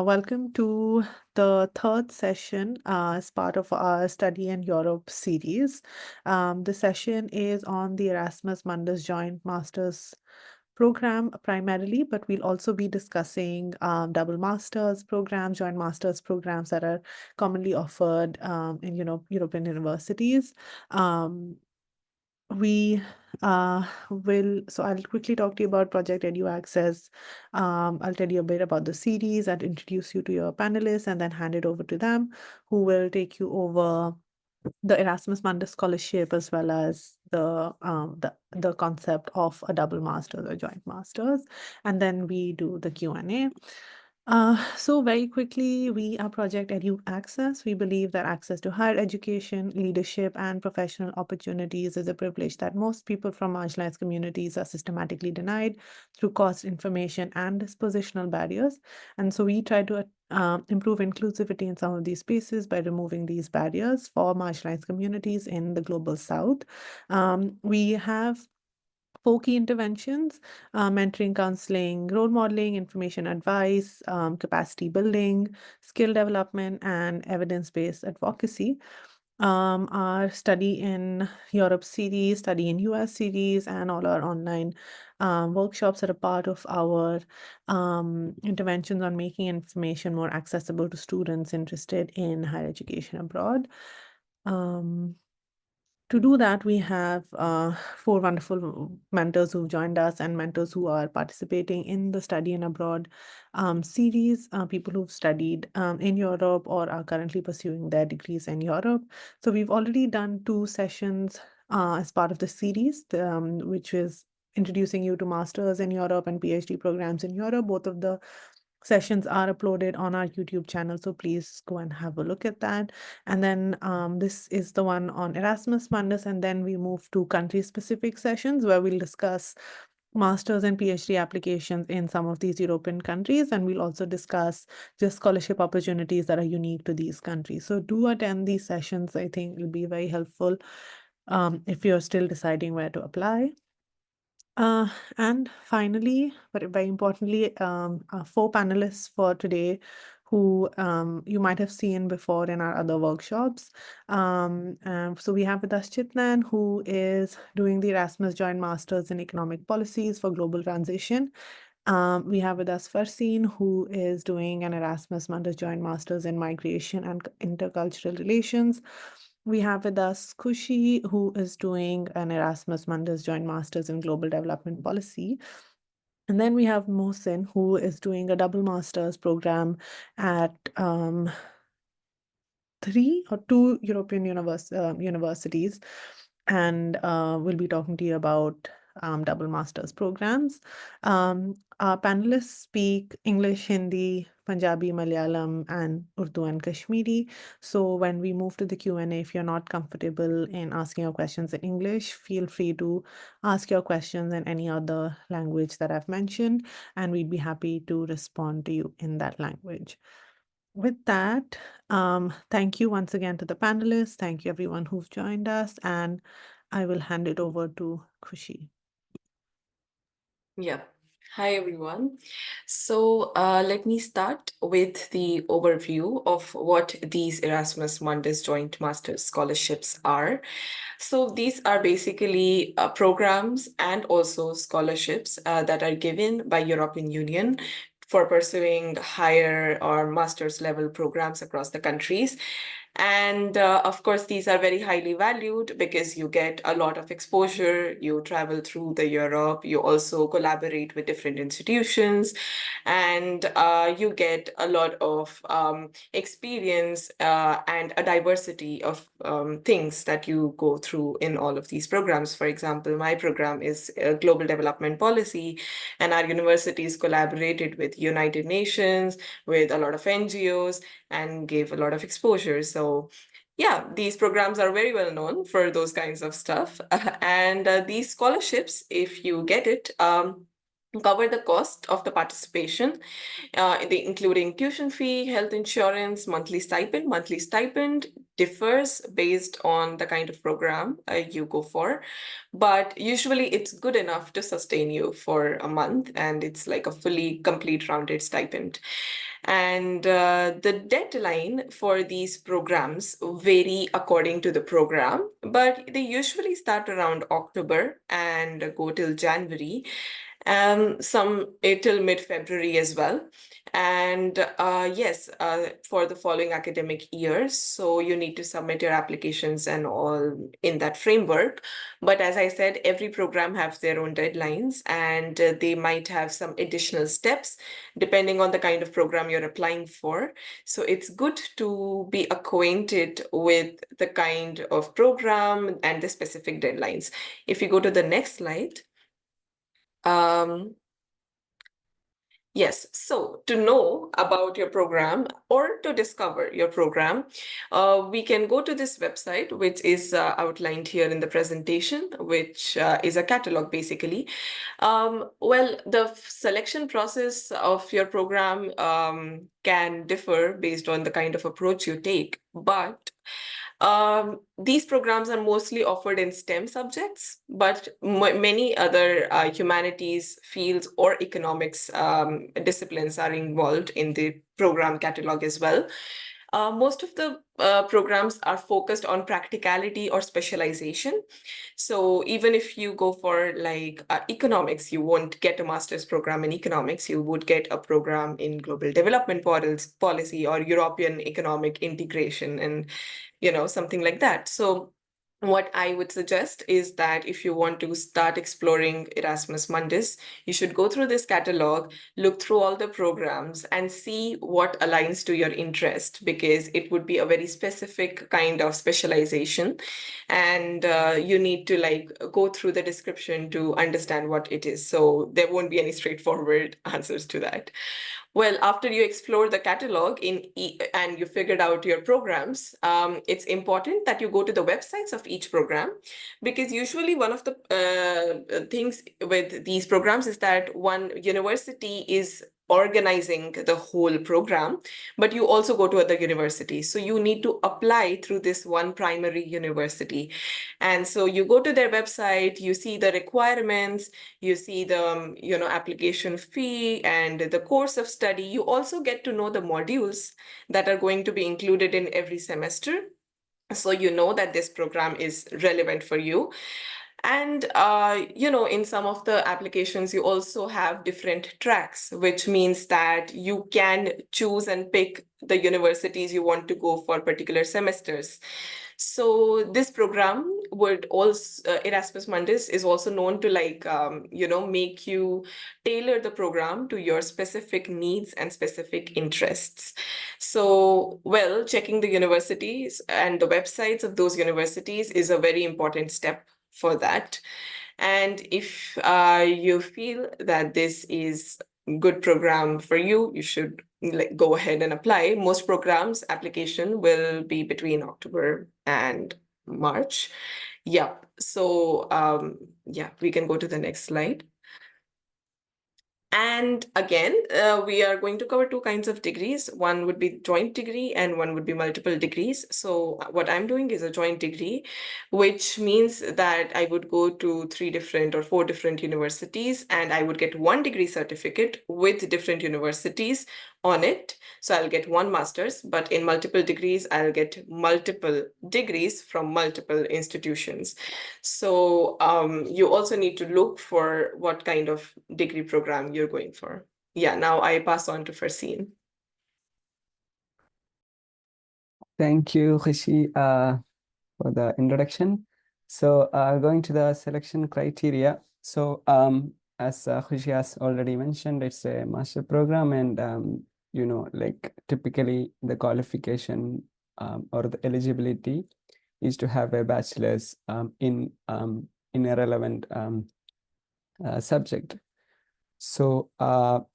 Welcome to the third session as part of our Study in Europe series. The session is on the Erasmus Mundus Joint Masters program primarily, but we'll also be discussing double masters programs, joint masters programs that are commonly offered in European universities. Um, we I'll quickly talk to you about Project EduAccess. I'll tell you a bit about the series and introduce you to your panelists and then hand it over to them, who will take you over the Erasmus Mundus scholarship as well as the concept of a double masters or joint masters, and then we do the Q&A. So very quickly, we are Project EduAccess. We believe that access to higher education, leadership, and professional opportunities is a privilege that most people from marginalized communities are systematically denied through cost, information, and dispositional barriers. And so we try to improve inclusivity in some of these spaces by removing these barriers for marginalized communities in the global South. We have four key interventions: mentoring, counseling, role modeling, information advice, capacity building, skill development, and evidence-based advocacy. Our Study in Europe series, Study in US series, and all our online workshops are a part of our interventions on making information more accessible to students interested in higher education abroad. Um, to do that, we have four wonderful mentors who've joined us and mentors who are participating in the Study in Abroad series, people who've studied in Europe or are currently pursuing their degrees in Europe. So we've already done two sessions as part of the series, which is introducing you to masters in Europe and PhD programs in Europe. Both of the sessions are uploaded on our YouTube channel, so please go and have a look at that. And then this is the one on Erasmus Mundus, and then we move to country-specific sessions where we'll discuss master's and PhD applications in some of these European countries, and we'll also discuss just scholarship opportunities that are unique to these countries. So do attend these sessions. I think it'll be very helpful if you're still deciding where to apply. And finally, but very importantly, our four panelists for today who you might have seen before in our other workshops. So we have with us Chitnain, who is doing the Erasmus Joint Masters in Economic Policies for Global Transition. We have with us Farseen, who is doing an Erasmus Mundus Joint Masters in Migration and Intercultural Relations. We have with us Khushi, who is doing an Erasmus Mundus Joint Masters in Global Development Policy. And then we have Mohsin, who is doing a double masters program at three or two European universities. And we'll be talking to you about double masters programs. Our panelists speak English, Hindi, Punjabi, Malayalam, and Urdu and Kashmiri. So when we move to the Q&A, if you're not comfortable in asking your questions in English, feel free to ask your questions in any other language that I've mentioned, and we'd be happy to respond to you in that language. With that, thank you once again to the panelists. Thank you everyone who's joined us, and I will hand it over to Khushi. Yeah. Hi, everyone. So let me start with the overview of what these Erasmus Mundus Joint Masters Scholarships are. So these are basically programs and also scholarships that are given by European Union for pursuing higher or master's level programs across the countries. And of course, these are very highly valued because you get a lot of exposure, you travel through the Europe, you also collaborate with different institutions, and you get a lot of experience and a diversity of things that you go through in all of these programs. For example, my program is Global Development Policy, and our universities collaborated with United Nations, with a lot of NGOs, and gave a lot of exposure. So yeah, these programs are very well known for those kinds of stuff. And these scholarships, if you get it, cover the cost of the participation, including tuition fee, health insurance, monthly stipend. Monthly stipend differs based on the kind of program you go for, but usually it's good enough to sustain you for a month, and it's like a fully complete rounded stipend. And the deadline for these programs vary according to the program, but they usually start around October and go till January, some till mid-February as well. And yes, for the following academic years, so you need to submit your applications and all in that framework. But as I said, every program has their own deadlines, and they might have some additional steps depending on the kind of program you're applying for. So it's good to be acquainted with the kind of program and the specific deadlines. If you go to the next slide. Yes, so to know about your program or to discover your program, we can go to this website, which is outlined here in the presentation, which is a catalog basically. Well, the selection process of your program can differ based on the kind of approach you take, but these programs are mostly offered in STEM subjects, but many other humanities fields or economics disciplines are involved in the program catalog as well. Most of the programs are focused on practicality or specialization. So even if you go for like economics, you won't get a master's program in economics. You would get a program in global development policy or European economic integration and, something like that. So what I would suggest is that if you want to start exploring Erasmus Mundus, you should go through this catalog, look through all the programs and see what aligns to your interest, because it would be a very specific kind of specialization. And you need to like go through the description to understand what it is. So there won't be any straightforward answers to that. Well, after you explore the catalog and you figured out your programs, it's important that you go to the websites of each program, because usually one of the things with these programs is that one university is organizing the whole program, but you also go to other universities. So you need to apply through this one primary university. And so you go to their website, you see the requirements, you see the application fee and the course of study. You also get to know the modules that are going to be included in every semester, so you know that this program is relevant for you. And in some of the applications you also have different tracks, which means that you can choose and pick the universities you want to go for particular semesters. So this program would also, Erasmus Mundus is also known to like, make you tailor the program to your specific needs and specific interests. So, well, checking the universities and the websites of those universities is a very important step for that. And if you feel that this is a good program for you, you should like go ahead and apply. Most programs application will be between October and March. Yep. So yeah, we can go to the next slide. And again, we are going to cover two kinds of degrees. One would be joint degree and one would be multiple degrees. So what I'm doing is a joint degree, which means that I would go to 3 different or 4 different universities and I would get one degree certificate with different universities on it. So I'll get one master's, but in multiple degrees, I'll get multiple degrees from multiple institutions. So you also need to look for what kind of degree program you're going for. Yeah, now I pass on to Farseen. Thank you, Khushi, for the introduction. So going to the selection criteria. So as Khushi has already mentioned, it's a master program, and like typically the qualification or the eligibility is to have a bachelor's in a relevant subject. So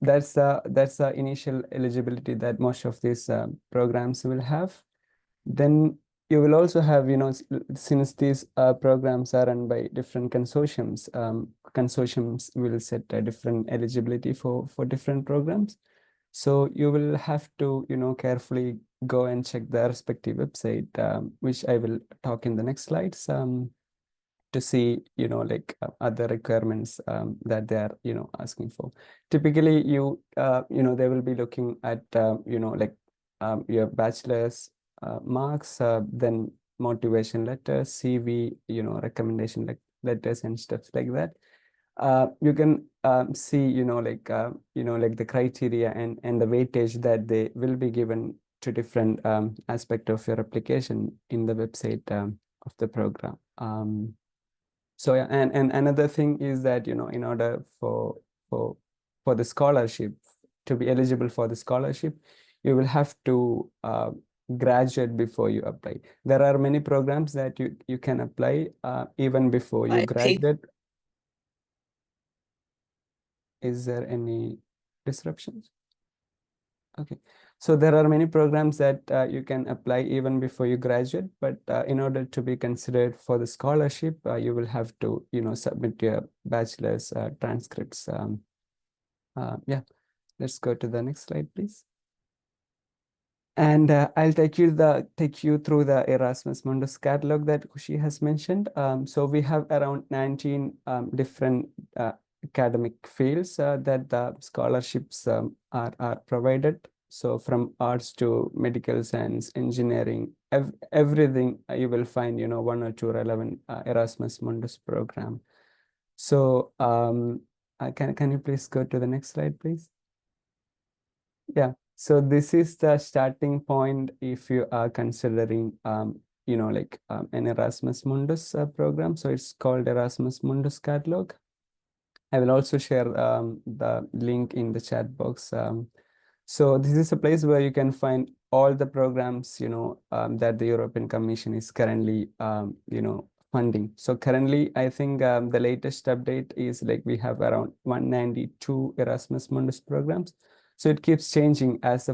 that's the initial eligibility that most of these programs will have. Then you will also have, since these programs are run by different consortiums, consortiums will set a different eligibility for different programs. So you will have to, carefully go and check the respective website, which I will talk in the next slides. to see, like other requirements that they are, asking for. Typically, they will be looking at, like your bachelor's marks, then motivation letters, CV, recommendation letters and stuff like that. You can see, like the criteria and the weightage that they will be given to different aspect of your application in the website of the program. So yeah, and another thing is that, in order for the scholarship, to be eligible for the scholarship, you will have to graduate before you apply. There are many programs that you can apply even before you I think graduate. Is there any disruptions? Okay, so there are many programs that you can apply even before you graduate, but in order to be considered for the scholarship, you will have to, submit your bachelor's transcripts. Yeah, let's go to the next slide, please. And I'll take you through the Erasmus Mundus catalog that Khushi has mentioned. So we have around 19 different academic fields that the scholarships are provided. So from arts to medical science, engineering, everything you will find, one or two relevant Erasmus Mundus program. So can you please go to the next slide, please? Yeah. So this is the starting point if you are considering, like an Erasmus Mundus program. So it's called Erasmus Mundus Catalog. I will also share the link in the chat box. So this is a place where you can find all the programs, that the European Commission is currently, funding. So currently, I think the latest update is like we have around 192 Erasmus Mundus programs. So it keeps changing as the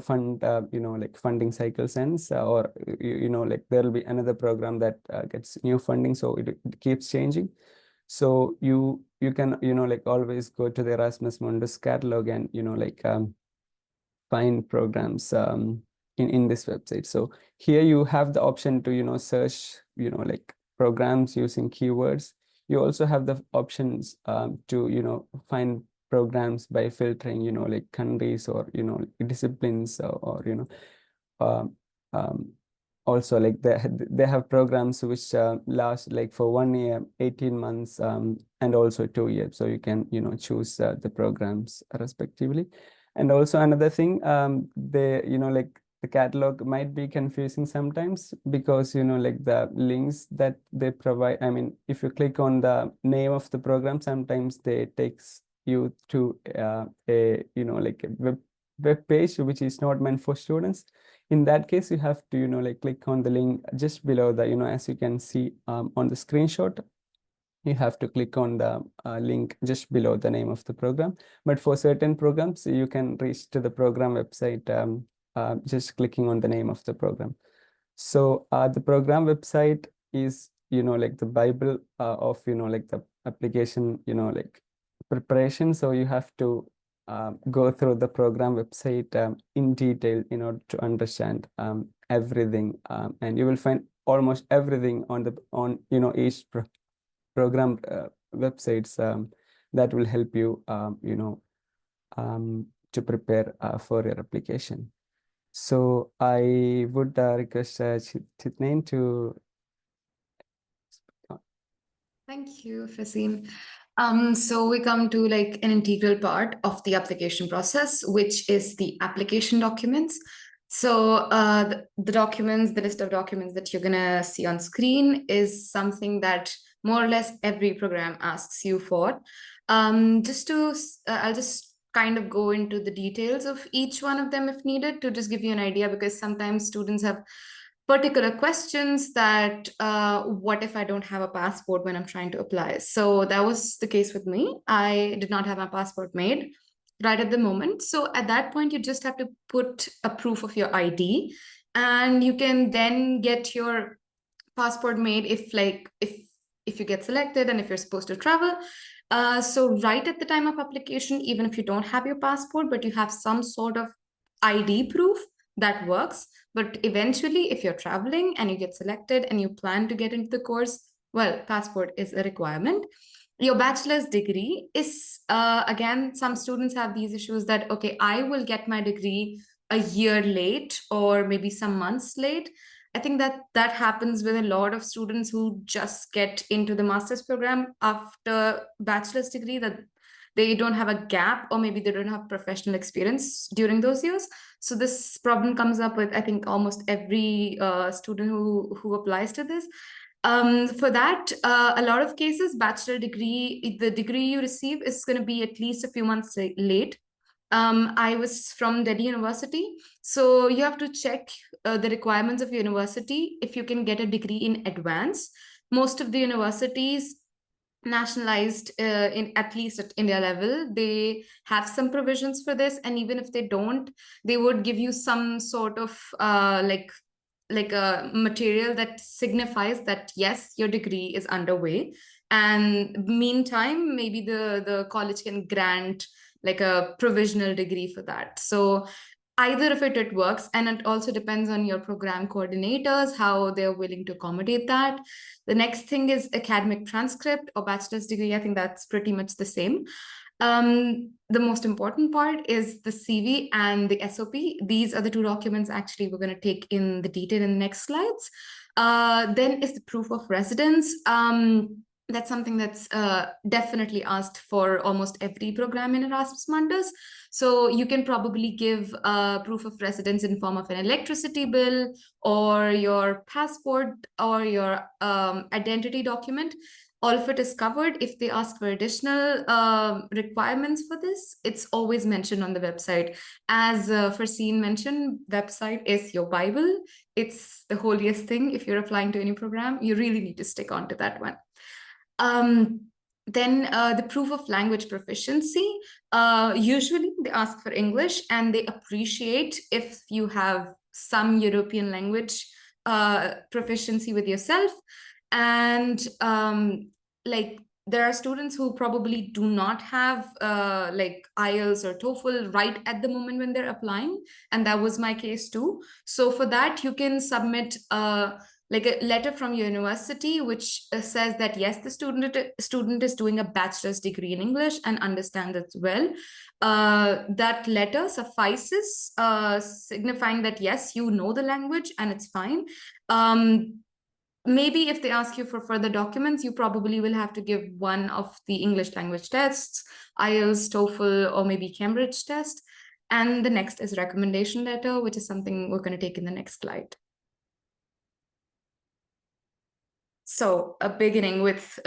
like funding cycles ends, or like there will be another program that gets new funding. So it keeps changing. So you can like always go to the Erasmus Mundus catalog and like find programs in this website. So here you have the option to search like programs using keywords. You also have the options to find programs by filtering like countries or disciplines or um, um, also like they have programs which last like for 1 year, 18 months, and also 2 years. So you can choose the programs respectively. And also another thing, like the catalog might be confusing sometimes because like the links that they provide, I mean, if you click on the name of the program, sometimes they takes you to a like a web page which is not meant for students. In that case, you have to like click on the link just below the as you can see on the screenshot. You have to click on the link just below the name of the program. But for certain programs, you can reach to the program website just clicking on the name of the program. So the program website is like the Bible of like the application like preparation. So you have to go through the program website in detail in order to understand everything, and you will find almost everything on each program websites that will help you to prepare for your application. So I would request Chitnain to. Thank you, Farseen. So we come to like an integral part of the application process, which is the application documents. So the documents, the list of documents that you're gonna see on screen is something that more or less every program asks you for. I'll just kind of go into the details of each one of them if needed to just give you an idea, because sometimes students have particular questions that what if I don't have a passport when I'm trying to apply? So that was the case with me. I did not have my passport made right at the moment. So at that point, you just have to put a proof of your ID, and you can then get your passport made if you get selected and if you're supposed to travel. So right at the time of application, even if you don't have your passport, but you have some sort of ID proof, that works. But eventually, if you're traveling and you get selected and you plan to get into the course, well, passport is a requirement. Your bachelor's degree is, again, some students have these issues that, okay, I will get my degree a year late or maybe some months late. I think that happens with a lot of students who just get into the master's program after bachelor's degree, that they don't have a gap, or maybe they don't have professional experience during those years. So this problem comes up with, I think, almost every student who applies to this. For that, a lot of cases, bachelor degree, the degree you receive is going to be at least a few months late. I was from Delhi University, so you have to check the requirements of your university if you can get a degree in advance. Most of the universities nationalized in at least at India level, they have some provisions for this, and even if they don't, they would give you some sort of like a material that signifies that yes, your degree is underway, and meantime maybe the college can grant like a provisional degree for that. So either of it works, and it also depends on your program coordinators how they're willing to accommodate that. The next thing is academic transcript or bachelor's degree. I think that's pretty much the same. The most important part is the CV and the SOP. These are the two documents actually we're going to take in the detail in the next slides. Then is the proof of residence. That's something that's definitely asked for almost every program in Erasmus Mundus. So you can probably give proof of residence in form of an electricity bill or your passport or your identity document. All of it is covered. If they ask for additional requirements for this, it's always mentioned on the website. As Farseen mentioned, website is your Bible. It's the holiest thing. If you're applying to any program, you really need to stick on to that one. Then the proof of language proficiency. Usually they ask for English, and they appreciate if you have some European language proficiency with yourself. And like there are students who probably do not have like IELTS or TOEFL right at the moment when they're applying, and that was my case too. So for that, you can submit like a letter from your university which says that yes, the student is doing a bachelor's degree in English and understands it well. That letter suffices, signifying that yes, you know the language and it's fine. Maybe if they ask you for further documents, you probably will have to give one of the English language tests, IELTS, TOEFL, or maybe Cambridge test. And the next is recommendation letter, which is something we're going to take in the next slide. So beginning with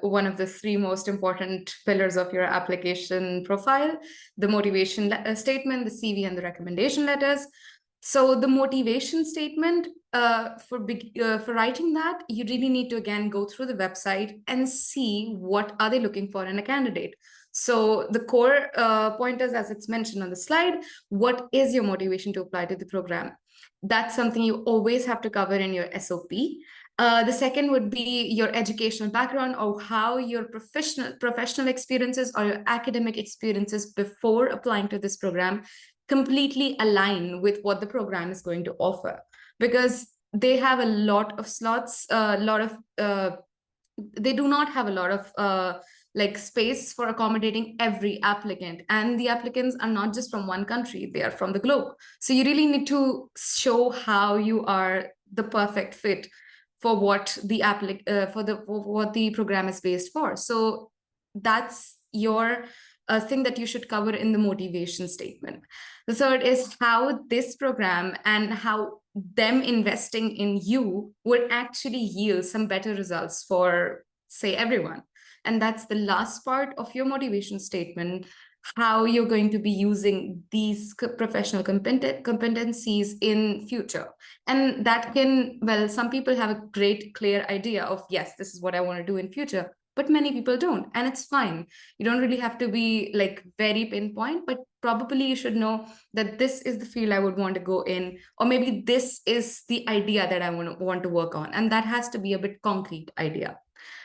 one of the three most important pillars of your application profile, the motivation statement, the CV, and the recommendation letters. So the motivation statement, for writing that, you really need to, again, go through the website and see what are they looking for in a candidate. So the core pointers, as it's mentioned on the slide, what is your motivation to apply to the program? That's something you always have to cover in your SOP. The second would be your educational background, or how your professional experiences or your academic experiences before applying to this program completely align with what the program is going to offer, because they have a lot of slots, they do not have a lot of like space for accommodating every applicant, and the applicants are not just from one country, they are from the globe. So you really need to show how you are the perfect fit for what the what the program is based for. So that's your thing that you should cover in the motivation statement. The third is how this program and how them investing in you would actually yield some better results for, say, everyone. And that's the last part of your motivation statement, how you're going to be using these professional competencies in future. And that can, well, some people have a great clear idea of, yes, this is what I want to do in future, but many people don't, and it's fine. You don't really have to be like very pinpoint, but probably you should know that this is the field I would want to go in, or maybe this is the idea that I want to work on, and that has to be a bit concrete idea.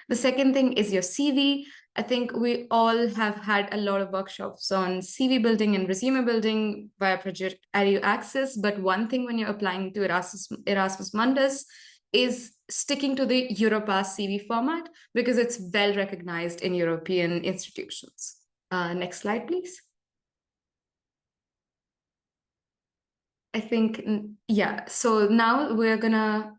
The second thing is your CV. I think we all have had a lot of workshops on CV building and resume building via Project EduAccess, but one thing when you're applying to Erasmus Mundus is sticking to the Europass CV format because it's well recognized in European institutions. Next slide, please. I think, yeah, so now we're gonna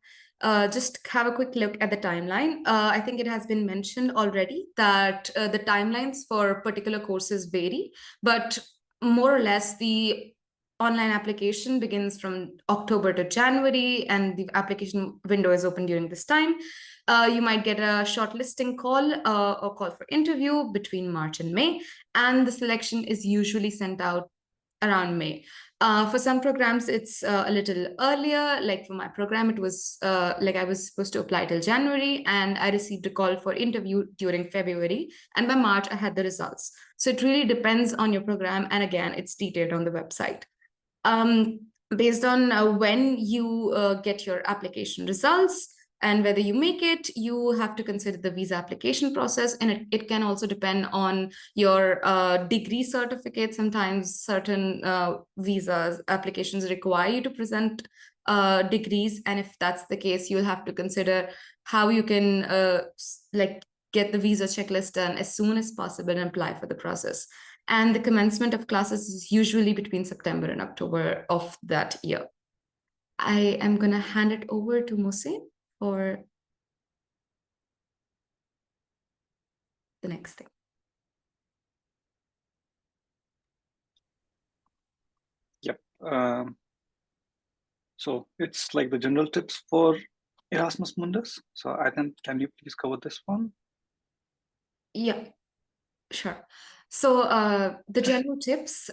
just have a quick look at the timeline. I think it has been mentioned already that the timelines for particular courses vary, but more or less the online application begins from October to January, and the application window is open during this time. You might get a shortlisting call or call for interview between March and May, and the selection is usually sent out around May. For some programs, it's a little earlier. Like for my program, it was like I was supposed to apply till January, and I received a call for interview during February. And by March, I had the results. So it really depends on your program. And again, it's detailed on the website. Based on when you get your application results and whether you make it, you have to consider the visa application process. And it can also depend on your degree certificate. Sometimes certain visa applications require you to present degrees. And if that's the case, you'll have to consider how you can like get the visa checklist done as soon as possible and apply for the process. And the commencement of classes is usually between September and October of that year. I am going to hand it over to Mohsin for the next thing. Yep. So it's like the general tips for Erasmus Mundus. So I think, can you please cover this one? Yeah, sure. So the general tips,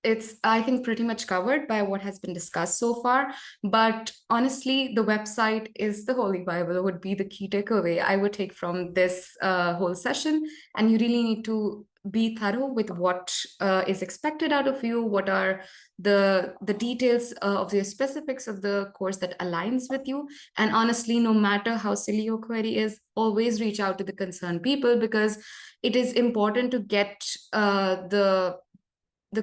it's, I think, pretty much covered by what has been discussed so far. But honestly, the website is the Holy Bible, would be the key takeaway I would take from this whole session. And you really need to be thorough with what is expected out of you, what are the details of the specifics of the course that aligns with you. And honestly, no matter how silly your query is, always reach out to the concerned people, because it is important to get the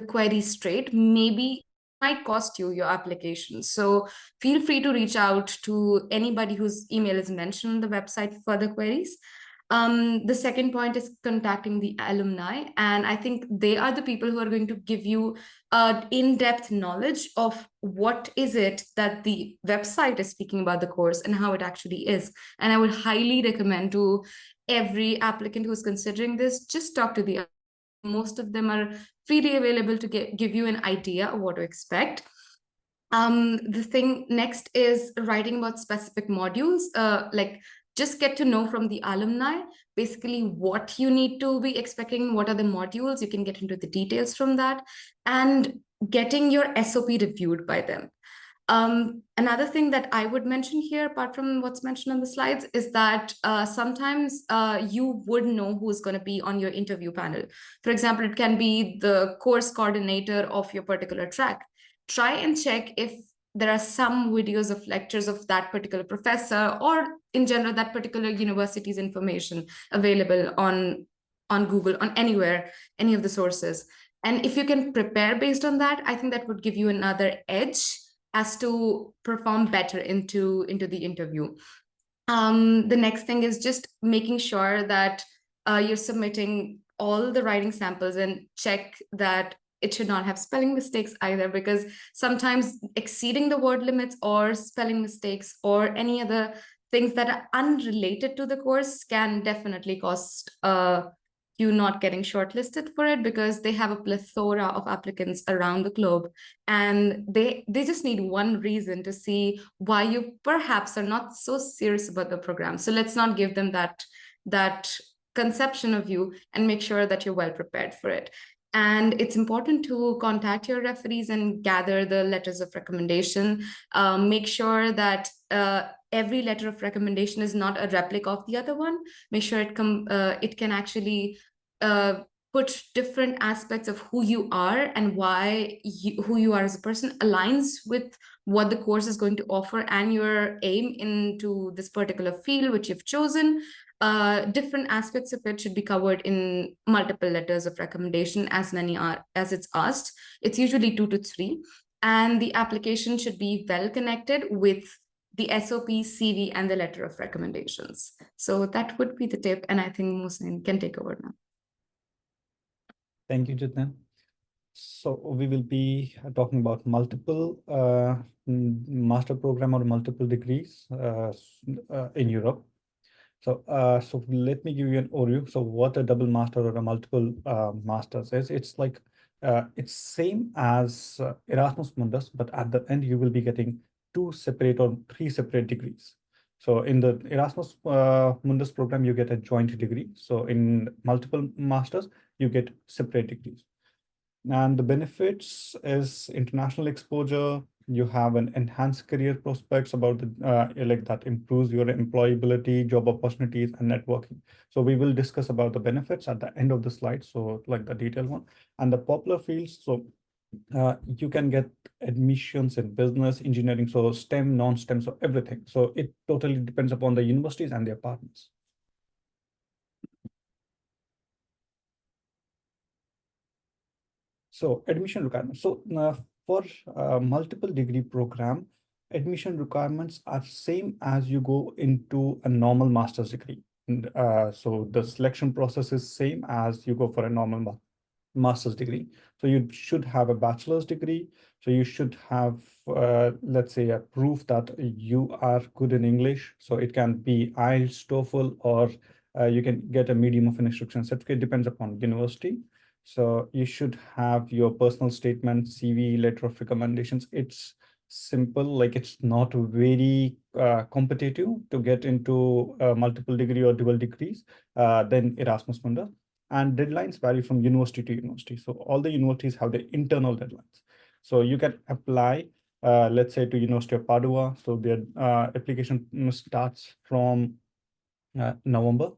query straight. Maybe might cost you your application. So feel free to reach out to anybody whose email is mentioned on the website for further queries. The second point is contacting the alumni. And I think they are the people who are going to give you in-depth knowledge of what is it that the website is speaking about the course and how it actually is. And I would highly recommend to every applicant who's considering this, just talk to the, most of them are freely available to give you an idea of what to expect. The thing next is writing about specific modules, like just get to know from the alumni, basically what you need to be expecting, what are the modules, you can get into the details from that, and getting your SOP reviewed by them. Another thing that I would mention here, apart from what's mentioned on the slides, is that sometimes you would know who's going to be on your interview panel. For example, it can be the course coordinator of your particular track. Try and check if there are some videos of lectures of that particular professor, or in general, that particular university's information available on Google, on anywhere, any of the sources. And if you can prepare based on that, I think that would give you another edge as to perform better into the interview. The next thing is just making sure that you're submitting all the writing samples, and check that it should not have spelling mistakes either, because sometimes exceeding the word limits or spelling mistakes or any other things that are unrelated to the course can definitely cost you not getting shortlisted for it, because they have a plethora of applicants around the globe, and they just need one reason to see why you perhaps are not so serious about the program. So let's not give them that conception of you, and make sure that you're well prepared for it. And it's important to contact your referees and gather the letters of recommendation. Make sure that every letter of recommendation is not a replica of the other one. Make sure it can actually put different aspects of who you are and why who you are as a person aligns with what the course is going to offer and your aim into this particular field which you've chosen. Different aspects of it should be covered in multiple letters of recommendation, as many are as it's asked. It's usually 2 to 3, and the application should be well connected with the SOP, CV, and the letter of recommendations. So that would be the tip, and I think Mohsin can take over now. Thank you, Chitnain. So we will be talking about multiple master program or multiple degrees in Europe. So, so let me give you an overview. So what a double master or a multiple masters is, it's like, it's same as Erasmus Mundus, but at the end you will be getting 2 separate or 3 separate degrees. So in the Erasmus Mundus program, you get a joint degree. So in multiple masters, you get separate degrees. And the benefits is international exposure. You have an enhanced career prospects about the like that improves your employability, job opportunities, and networking. So we will discuss about the benefits at the end of the slide. So like the detailed one and the popular fields. So you can get admissions in business, engineering, so STEM, non-STEM, so everything. So it totally depends upon the universities and their partners. So admission requirements. So for multiple degree program, admission requirements are same as you go into a normal master's degree. And, so the selection process is same as you go for a normal master's degree. So you should have a bachelor's degree. So you should have, let's say, a proof that you are good in English. So it can be IELTS, TOEFL, or you can get a medium of instruction certificate, depends upon university. So you should have your personal statement, CV, letter of recommendations. It's simple, like it's not very competitive to get into multiple degree or dual degrees than Erasmus Mundus. And deadlines vary from university to university. So all the universities have their internal deadlines. So you can apply, let's say, to University of Padua. So their application starts from November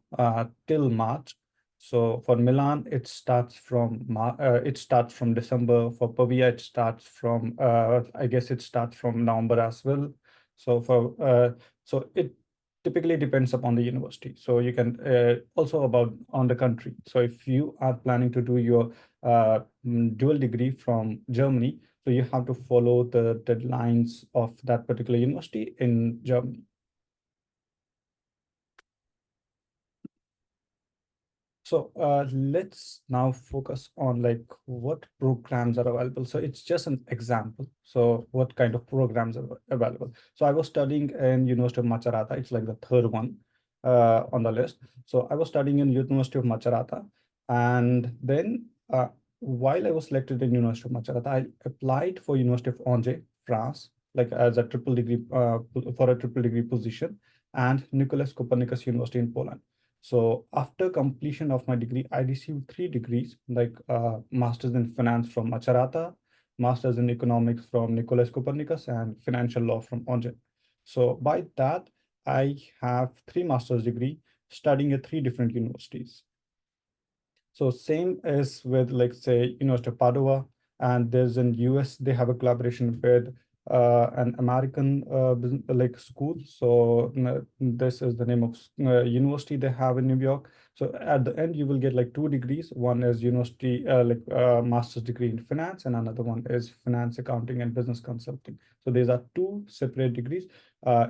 till March. So for Milan, it starts from December. For Pavia, it starts from I guess it starts from November as well. So so it typically depends upon the university. So you can also about on the country. So if you are planning to do your dual degree from Germany, so you have to follow the deadlines of that particular university in Germany. So let's now focus on like what programs are available. So it's just an example. So what kind of programs are available? So I was studying in University of Macerata. It's like the third one on the list. So I was studying in University of Macerata, and then while I was selected in University of Macerata, I applied for University of Angers, France, like as a triple degree for a triple degree position, and Nicholas Copernicus University in Poland. So after completion of my degree, I received 3 degrees, like Masters in Finance from Macerata, Masters in Economics from Nicholas Copernicus, and Financial Law from Angers. So by that, I have 3 master's degree studying at 3 different universities. So same as with, like, say, University of Padua, and there's in US, they have a collaboration with an American like school. So this is the name of university they have in New York. So at the end, you will get like 2 degrees. One is university master's degree in finance, and another one is finance, accounting, and business consulting. So these are 2 separate degrees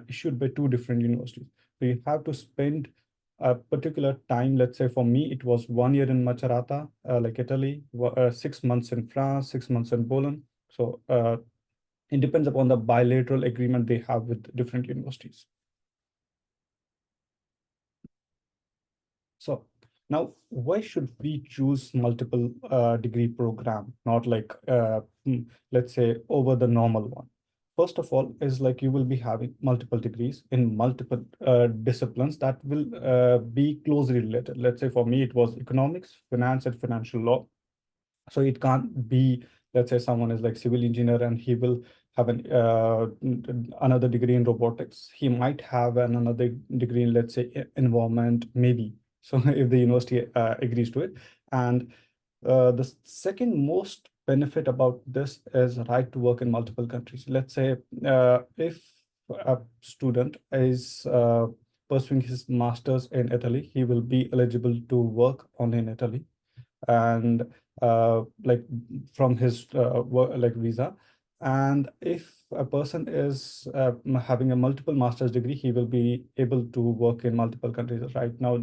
issued by 2 different universities. So you have to spend a particular time. Let's say for me, it was 1 year in Macerata, like Italy, 6 months in France, 6 months in Poland. So it depends upon the bilateral agreement they have with different universities. So now, why should we choose multiple degree program, not like, let's say, over the normal one? First of all, is like you will be having multiple degrees in multiple disciplines that will be closely related. Let's say for me, it was economics, finance, and financial law. So it can't be, let's say someone is like civil engineer and he will have an another degree in robotics. He might have another degree in, let's say, environment, maybe. So if the university agrees to it. And the second most benefit about this is right to work in multiple countries. Let's say if a student is pursuing his master's in Italy, he will be eligible to work only in Italy. And like from his work, like visa. And if a person is having a multiple master's degree, he will be able to work in multiple countries. Right now,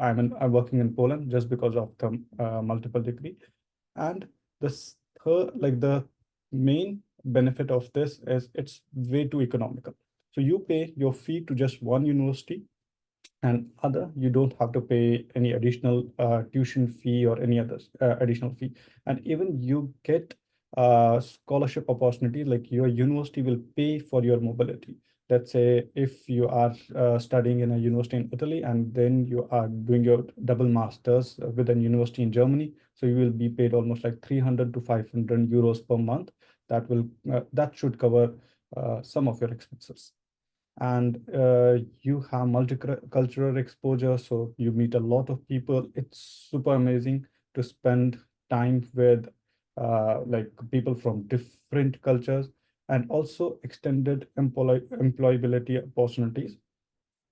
I'm working in Poland just because of the multiple degree. And this the main benefit of this is it's way too economical. So you pay your fee to just one university, and other you don't have to pay any additional tuition fee or any other additional fee. And even you get scholarship opportunity, like your university will pay for your mobility. Let's say if you are studying in a university in Italy and then you are doing your double masters with a university in Germany, so you will be paid almost like 300 to 500 euros per month. That should cover some of your expenses. And you have multicultural exposure, so you meet a lot of people. It's super amazing to spend time with like people from different cultures, and also extended employability opportunities.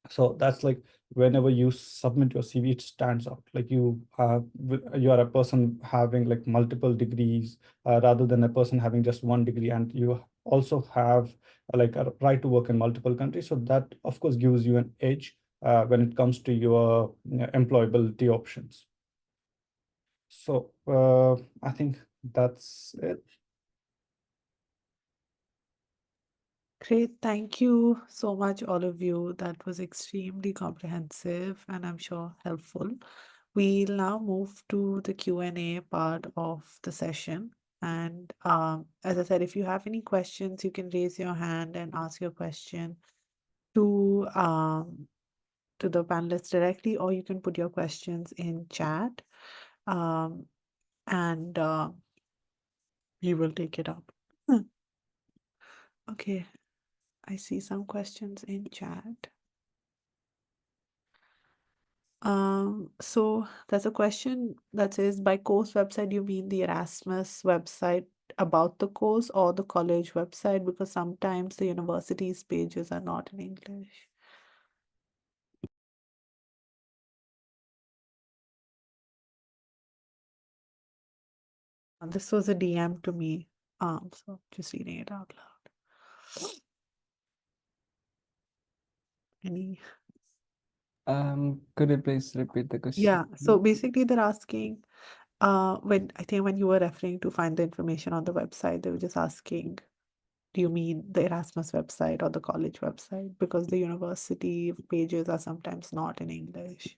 So that's like whenever you submit your CV, it stands out. Like you are a person having like multiple degrees rather than a person having just one degree, and you also have like a right to work in multiple countries. So that of course gives you an edge when it comes to your employability options. So I think that's it. Great. Thank you so much, all of you. That was extremely comprehensive and I'm sure helpful. We'll now move to the Q&A part of the session. And as I said, if you have any questions, you can raise your hand and ask your question to the panelists directly, or you can put your questions in chat, and we will take it up. Okay, I see some questions in chat. So there's a question that says, by course website, you mean the Erasmus website about the course or the college website? Because sometimes the university's pages are not in English. And this was a DM to me. So just reading it out loud. Any? Could you please repeat the question? Yeah, so basically they're asking, when you were referring to find the information on the website, they were just asking, do you mean the Erasmus website or the college website? Because the university pages are sometimes not in English.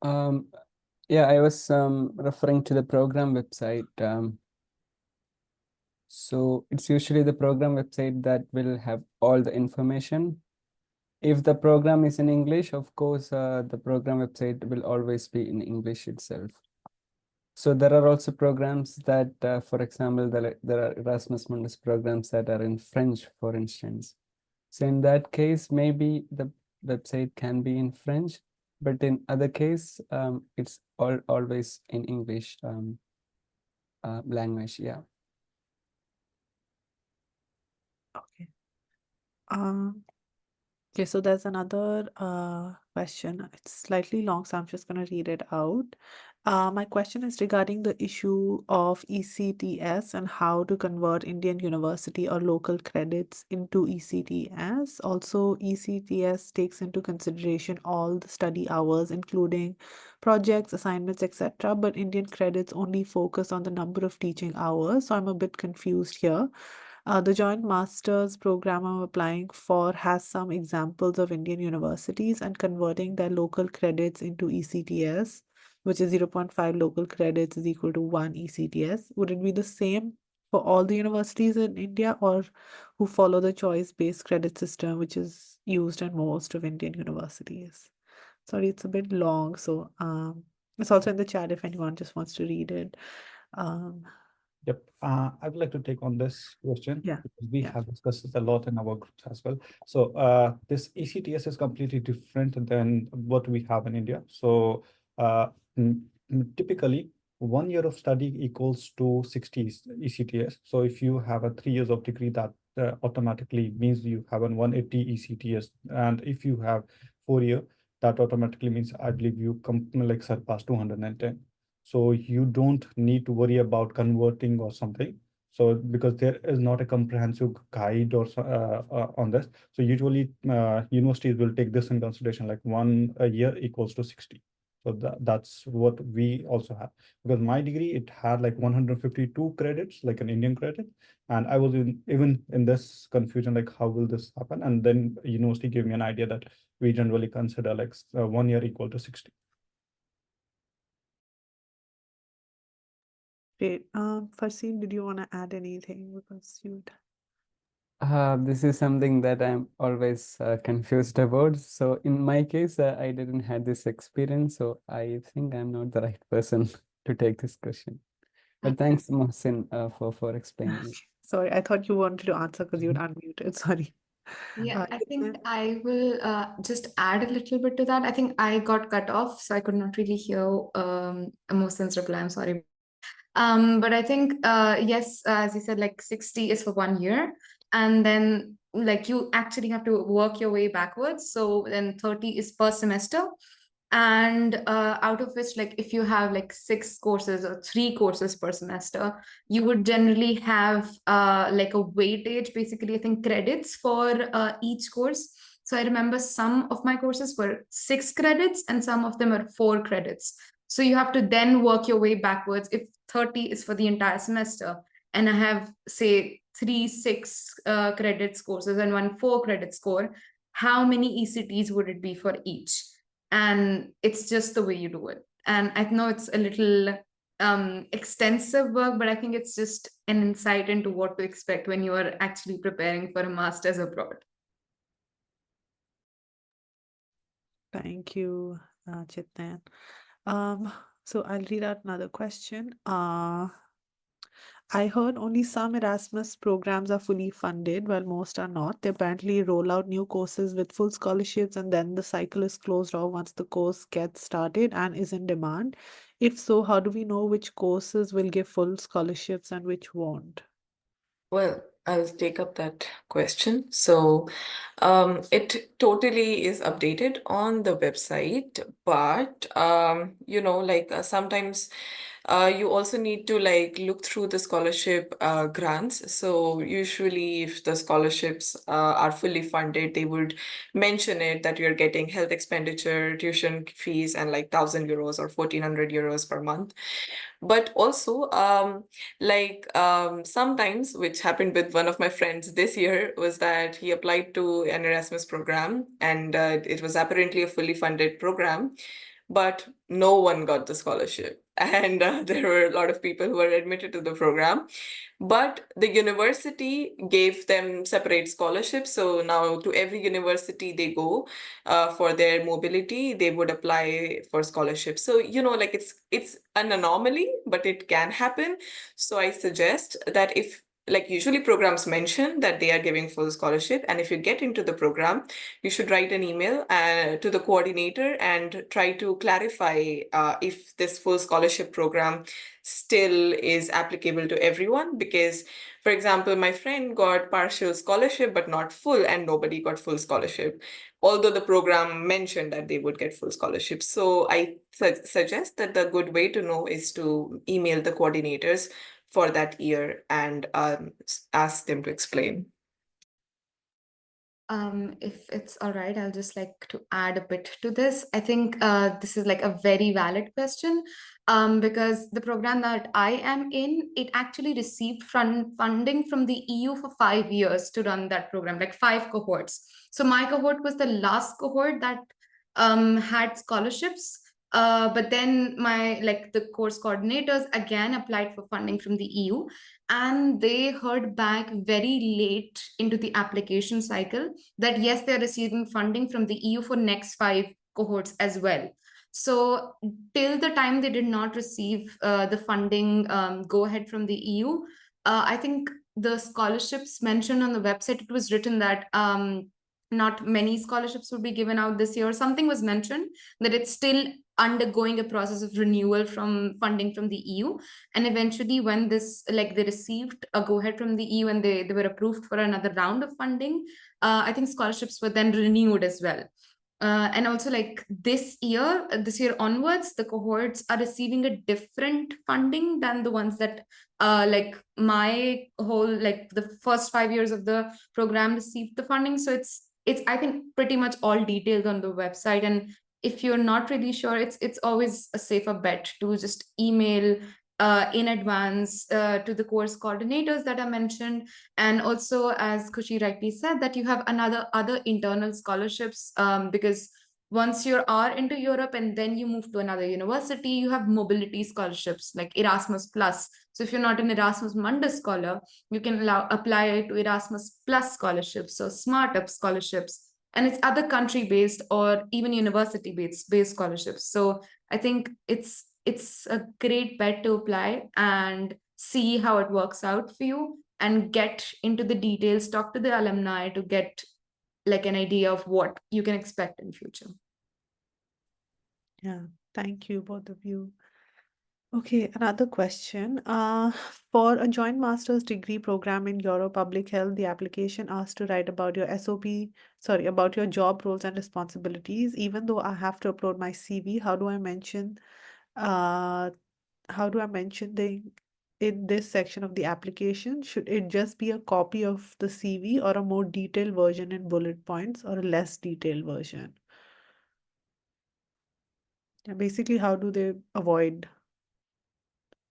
Yeah, I was referring to the program website. So it's usually the program website that will have all the information. If the program is in English, of course, the program website will always be in English itself. So there are also programs that, for example, there are Erasmus Mundus programs that are in French, for instance. So in that case, maybe the website can be in French, but in other case, it's always in English language. Yeah. Okay. Okay, so there's another question. It's slightly long, so I'm just going to read it out. My question is regarding the issue of ECTS and how to convert Indian university or local credits into ECTS. Also, ECTS takes into consideration all the study hours, including projects, assignments, etc. But Indian credits only focus on the number of teaching hours. So I'm a bit confused here. The joint master's program I'm applying for has some examples of Indian universities and converting their local credits into ECTS, which is 0.5 local credits is equal to 1 ECTS. Would it be the same for all the universities in India, or who follow the choice-based credit system, which is used in most of Indian universities? Sorry, it's a bit long, so it's also in the chat if anyone just wants to read it. Yep. I would like to take on this question Yeah, because we yeah. have discussed this a lot in our groups as well. So this ECTS is completely different than what we have in India. So typically 1 year of study equals to 60 ECTS. So if you have a 3 years of degree, that automatically means you have a 180 ECTS. And if you have 4 year, that automatically means I believe you like surpass 210. So you don't need to worry about converting or something. So because there is not a comprehensive guide or on this, so usually universities will take this in consideration, like 1 year equals to 60. So that's what we also have. Because my degree, it had like 152 credits, like an Indian credit. And I was even in this confusion, like how will this happen? And then university gave me an idea that we generally consider like 1 year equal to 60. Great. Farseen, did you want to add anything? Because you'd This is something that I'm always confused about. So in my case, I didn't have this experience, so I think I'm not the right person to take this question. But thanks, Mohsin, for explaining it. sorry, I thought you wanted to answer because you'd unmuted. Sorry. Yeah, I think Chitnain? I will just add a little bit to that. I think I got cut off, so I could not really hear Mohsin's reply. I'm sorry. But I think yes, as you said, like 60 is for 1 year, and then like you actually have to work your way backwards. So then 30 is per semester. And out of which, like if you have like 6 courses or 3 courses per semester, you would generally have like a weightage, basically, I think credits for each course. So I remember some of my courses were 6 credits and some of them are 4 credits. So you have to then work your way backwards. If 30 is for the entire semester, and I have, say, 3 6 credits courses and 1 4 credit score, how many ECTs would it be for each? And it's just the way you do it. And I know it's a little extensive work, but I think it's just an insight into what to expect when you are actually preparing for a master's abroad. Thank you, Chitnain. So I'll read out another question. I heard only some Erasmus programs are fully funded, while most are not. They apparently roll out new courses with full scholarships, and then the cycle is closed off once the course gets started and is in demand. If so, how do we know which courses will give full scholarships and which won't? Well, I'll take up that question. So, it totally is updated on the website, but like sometimes you also need to like look through the scholarship grants. So usually if the scholarships are fully funded, they would mention it that you're getting health expenditure, tuition fees, and like 1,000 euros or 1,400 euros per month. But also, sometimes, which happened with one of my friends this year, was that he applied to an Erasmus program, and it was apparently a fully funded program, but no one got the scholarship. And there were a lot of people who were admitted to the program, but the university gave them separate scholarships. So now to every university they go for their mobility, they would apply for scholarships. So, like it's an anomaly, but it can happen. So I suggest that if like usually programs mention that they are giving full scholarship, and if you get into the program, you should write an email to the coordinator and try to clarify if this full scholarship program still is applicable to everyone. Because, for example, my friend got partial scholarship but not full, and nobody got full scholarship, although the program mentioned that they would get full scholarship. So I suggest that the good way to know is to email the coordinators for that year and ask them to explain. If it's all right, I'll just like to add a bit to this. I think this is like a very valid question, because the program that I am in, it actually received funding from the EU for 5 years to run that program, like 5 cohorts. So my cohort was the last cohort that had scholarships. But then the course coordinators again applied for funding from the EU, and they heard back very late into the application cycle that yes, they're receiving funding from the EU for next 5 cohorts as well. So till the time they did not receive the funding go ahead from the EU, I think the scholarships mentioned on the website, it was written that not many scholarships would be given out this year. Something was mentioned that it's still undergoing a process of renewal from funding from the EU. And eventually when this, like they received a go-ahead from the EU and they were approved for another round of funding, I think scholarships were then renewed as well. And also like this year onwards, the cohorts are receiving a different funding than the ones that like my whole like the first 5 years of the program received the funding. So it's I think pretty much all detailed on the website. And if you're not really sure, it's always a safer bet to just email in advance to the course coordinators that I mentioned. And also, as Khushi rightly said, that you have other internal scholarships, because once you are into Europe and then you move to another university, you have mobility scholarships like Erasmus Plus. So if you're not an Erasmus Mundus scholar, you can apply to Erasmus Plus scholarships, so Smart Up scholarships, and it's other country based or even university based scholarships. So I think it's a great bet to apply and see how it works out for you and get into the details, talk to the alumni to get like an idea of what you can expect in future. Yeah, thank you, both of you. Okay, another question. For a joint master's degree program in Euro Public Health, the application asks to write about your about your job roles and responsibilities. Even though I have to upload my CV, uh, how do I mention the in this section of the application? Should it just be a copy of the CV or a more detailed version in bullet points or a less detailed version? Yeah, basically, how do they avoid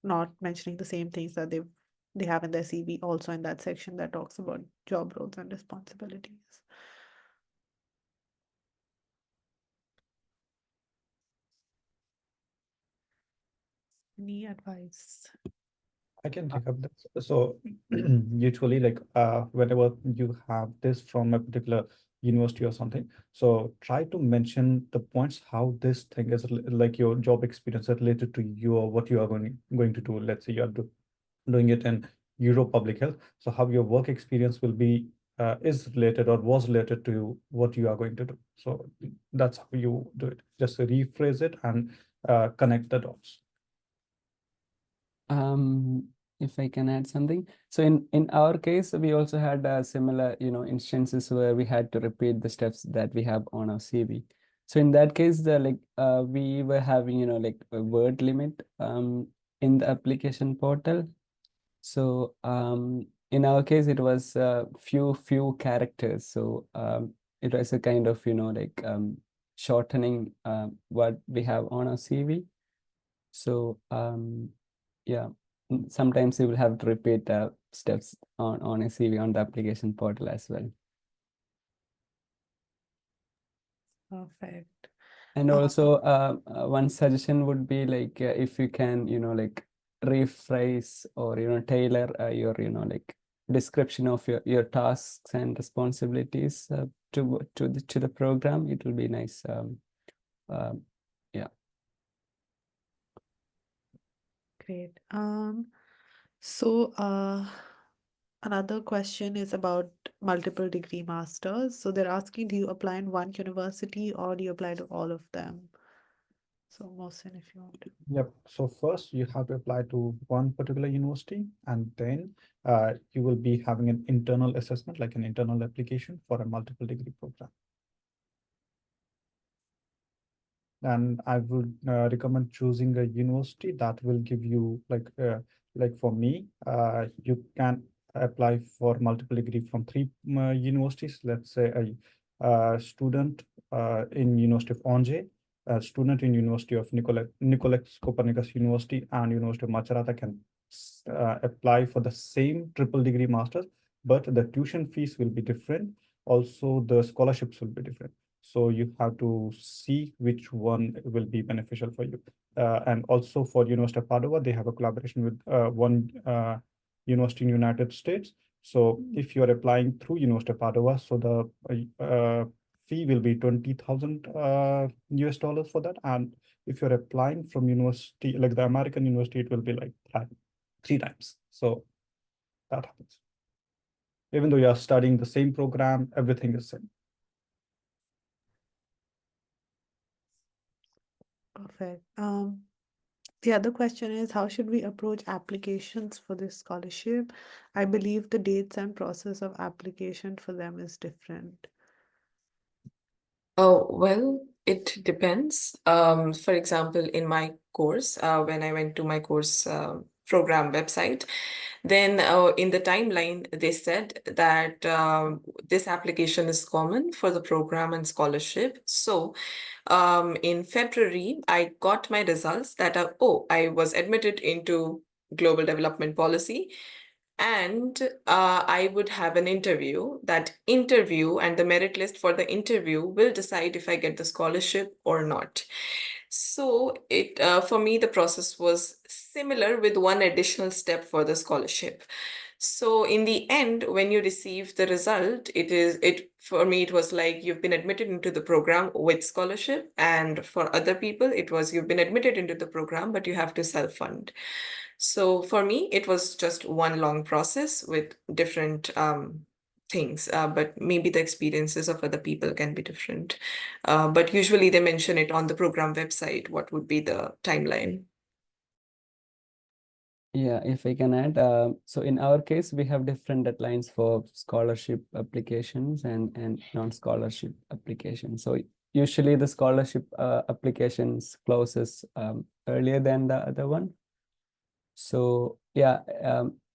not mentioning the same things that they have in their CV also in that section that talks about job roles and responsibilities? Any advice? I can take up this. So usually like whenever you have this from a particular university or something, so try to mention the points how this thing is like your job experience related to your what you are going to do. Let's say you are doing it in Euro Public Health. So how your work experience will be is related or was related to what you are going to do. So that's how you do it. Just rephrase it and connect the dots. If I can add something. So in our case, we also had similar, instances where we had to repeat the steps that we have on our CV. So in that case, we were having, like a word limit in the application portal. So in our case, it was few characters. So it was a kind of, shortening what we have on our CV. So yeah, sometimes you will have to repeat steps on a CV on the application portal as well. Perfect. And also one suggestion would be like if you can, like rephrase or, tailor your, like description of your tasks and responsibilities to the program, it will be nice. Yeah. Great. So another question is about multiple degree masters. So they're asking, do you apply in one university or do you apply to all of them? So Mohsin, if you want to. Yep. So first you have to apply to one particular university, and then you will be having an internal assessment, like an internal application for a multiple degree program. And I would recommend choosing a university that will give you like for me, you can apply for multiple degree from three universities. Let's say a student in University of Angers, a student in University of Nicolas Copernicus University, and University of Macerata can apply for the same triple degree masters, but the tuition fees will be different. Also, the scholarships will be different. So you have to see which one will be beneficial for you. And also for University of Padua, they have a collaboration with one university in United States. So if you're applying through University of Padua, so the fee will be 20,000 US dollars for that. And if you're applying from university, like the American university, it will be like three times. So that happens. Even though you are studying the same program, everything is same. Perfect. The other question is, how should we approach applications for this scholarship? I believe the dates and process of application for them is different. Oh, well, it depends. For example, in my course, when I went to my course program website, then in the timeline, they said that this application is common for the program and scholarship. So in February, I got my results that are, oh, I was admitted into global development policy. And I would have an interview. That interview and the merit list for the interview will decide if I get the scholarship or not. So it for me, the process was similar with one additional step for the scholarship. So in the end, when you receive the result, it for me, it was like you've been admitted into the program with scholarship. And for other people, it was you've been admitted into the program, but you have to self-fund. So for me, it was just one long process with different things, but maybe the experiences of other people can be different. But usually they mention it on the program website, what would be the timeline. Yeah, if I can add, so in our case, we have different deadlines for scholarship applications and non-scholarship applications. So usually the scholarship applications closes earlier than the other one. So yeah,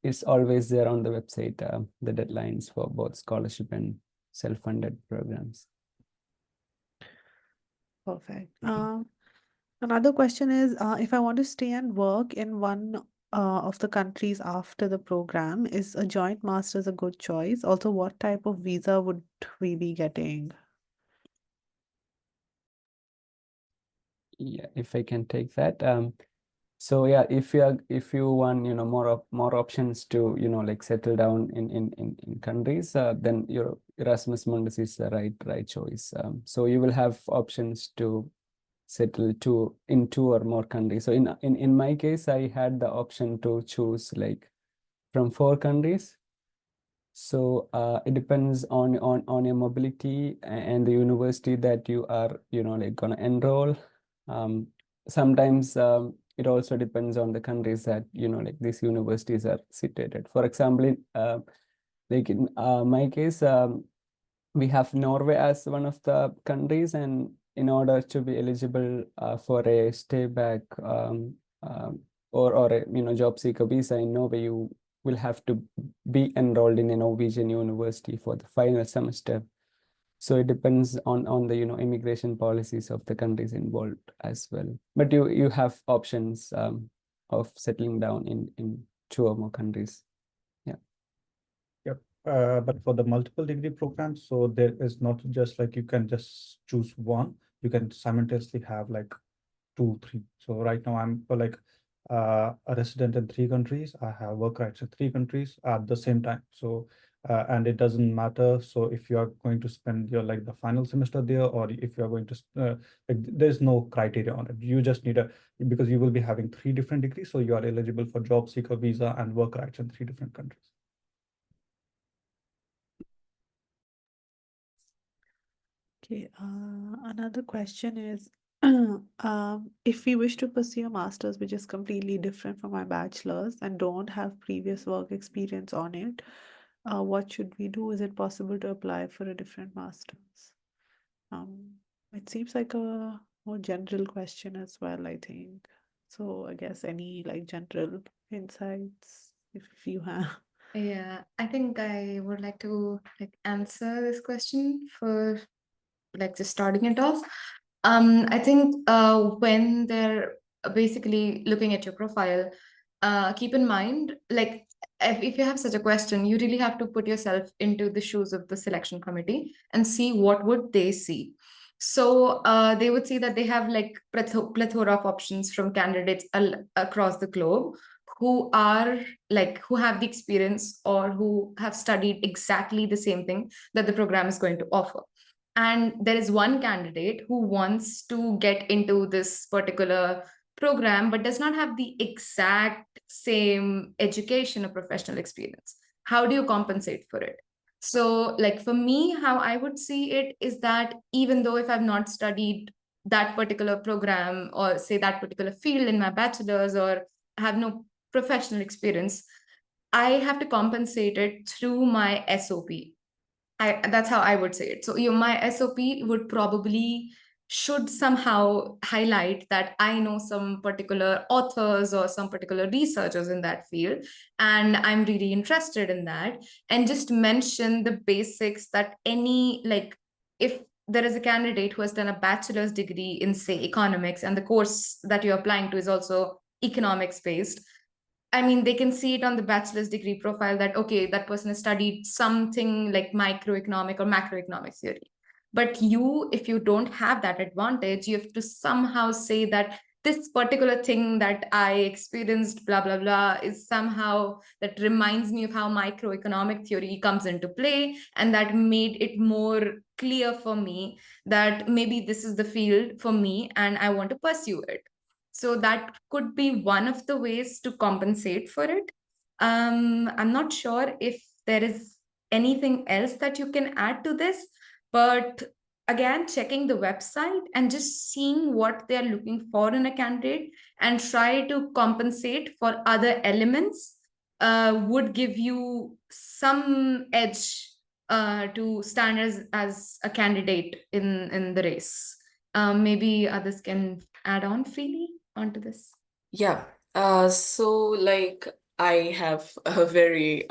it's always there on the website, the deadlines for both scholarship and self-funded programs. Perfect. Another question is, if I want to stay and work in one of the countries after the program, is a joint master's a good choice? Also, what type of visa would we be getting? Yeah, if I can take that. So yeah, if you want, more options to, like settle down in countries, then your Erasmus Mundus is the right choice. So you will have options to settle in two or more countries. So in my case, I had the option to choose like from 4 countries. So it depends on your mobility and the university that you are, like gonna enroll. Sometimes it also depends on the countries that, like these universities are situated. For example, like in my case, we have Norway as one of the countries, and in order to be eligible for a stay back or a job seeker visa in Norway, you will have to be enrolled in a Norwegian university for the final semester. So it depends on the immigration policies of the countries involved as well. But you have options of settling down in 2 or more countries. Yeah. Yep. But for the multiple degree programs, so there is not just like you can just choose one. You can simultaneously have like 2, 3. So right now I'm like a resident in 3 countries. I have work rights in 3 countries at the same time. So and it doesn't matter. So if you are going to spend your like the final semester there, or if you are going to like there's no criteria on it. You just need because you will be having 3 different degrees. So you are eligible for job seeker visa and work rights in 3 different countries. Okay, another question is, if we wish to pursue a master's which is completely different from our bachelor's and don't have previous work experience on it, what should we do? Is it possible to apply for a different master's? It seems like a more general question as well, I think. So I guess any like general insights if you have. Yeah, I think I would like to like answer this question for like just starting it off. I think when they're basically looking at your profile, keep in mind, like if you have such a question, you really have to put yourself into the shoes of the selection committee and see what would they see. So they would see that they have like plethora of options from candidates across the globe who are like who have the experience or who have studied exactly the same thing that the program is going to offer. And there is one candidate who wants to get into this particular program but does not have the exact same education or professional experience. How do you compensate for it? So like for me, how I would see it is that even though if I've not studied that particular program or say that particular field in my bachelor's or have no professional experience, I have to compensate it through my SOP. That's how I would say it. So my SOP would probably should somehow highlight that I know some particular authors or some particular researchers in that field, and I'm really interested in that, and just mention the basics that any, like, if there is a candidate who has done a bachelor's degree in, say, economics, and the course that you're applying to is also economics based, I mean, they can see it on the bachelor's degree profile that, okay, that person has studied something like microeconomic or macroeconomic theory. But if you don't have that advantage, you have to somehow say that this particular thing that I experienced, blah, blah, blah, is somehow that reminds me of how microeconomic theory comes into play. And that made it more clear for me that maybe this is the field for me and I want to pursue it. So that could be one of the ways to compensate for it. I'm not sure if there is anything else that you can add to this, but again, checking the website and just seeing what they're looking for in a candidate and try to compensate for other elements would give you some edge to stand as a candidate in the race. Maybe others can add on freely onto this. Yeah. So like I have a very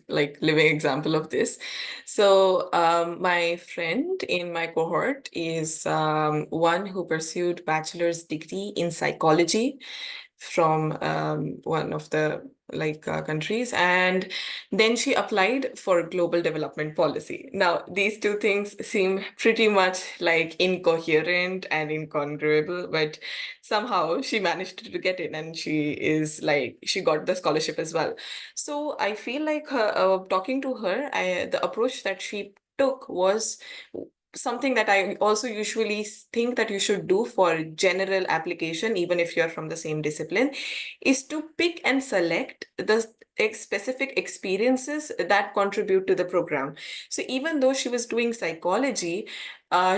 like living example of this. So my friend in my cohort is one who pursued bachelor's degree in psychology from one of the countries, and then she applied for global development policy. Now these two things seem pretty much like incoherent and incongruable, but somehow she managed to get in, and she got the scholarship as well. So I feel like talking to her, the approach that she took was something that I also usually think that you should do for general application, even if you're from the same discipline, is to pick and select the specific experiences that contribute to the program. So even though she was doing psychology,